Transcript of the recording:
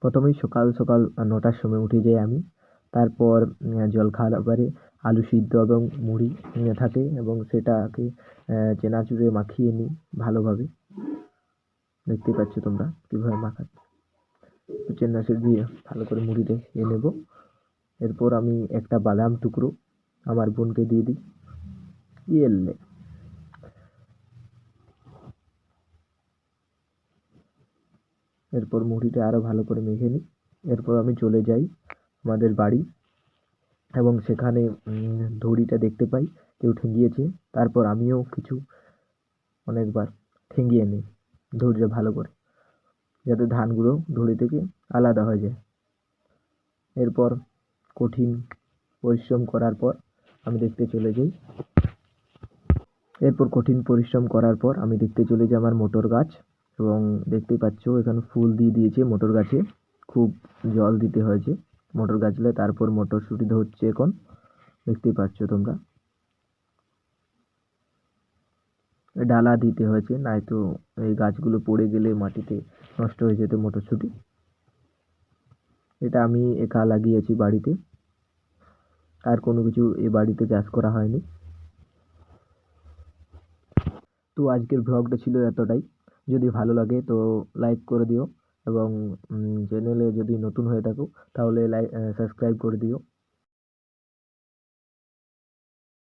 প্রথমেই সকাল সকাল 9টার সময় উঠে যাই আমি। তারপর জল খাওয়ার পরে আলু সিদ্ধ এবং মুড়ি থাকে এবং সেটাকে চেনাচুরে মাখিয়ে নিই ভালোভাবে। দেখতেই পাচ্ছ তোমরা কীভাবে মাখাচ্ছি। চেনাচুর দিয়ে ভালো করে মুড়িতে খেয়ে নেব। এরপর আমি একটা বাদাম টুকরো আমার বোনকে দিয়ে দিই। ইয়েলে এরপর মুড়িটা আরও ভালো করে মেখে নিই। এরপর আমি চলে যাই আমাদের বাড়ি এবং সেখানে দড়িটা দেখতে পাই কেউ ঠেঙিয়েছে। তারপর আমিও অনেকবার ঠেঙিয়ে নিই দড়িটা ভালো করে, যাতে ধানগুলো দড়ি থেকে আলাদা হয়ে যায়। এরপর কঠিন পরিশ্রম করার পর আমি দেখতে চলে যাই আমার মোটর গাছ এবং দেখতেই পাচ্ছ এখানে ফুল দিয়ে দিয়েছে মোটর গাছে। খুব জল দিতে হয়েছে মোটর গাছগুলো। তারপর মটরশুঁটি ধরছে এখন, দেখতেই পাচ্ছ তোমরা। ডালা দিতে হয়েছে, নয়তো এই গাছগুলো পড়ে গেলে মাটিতে নষ্ট হয়ে যেত মটরশুঁটি। এটা আমি একা লাগিয়েছি বাড়িতে, আর কোনো কিছু এই বাড়িতে চাষ করা হয়নি। তো আজকের ভ্লগটা ছিল এতটাই। যদি ভালো লাগে তো লাইক করে দিও এবং চ্যানেলে যদি নতুন হয়ে থাকো তাহলে সাবস্ক্রাইব করে দিও।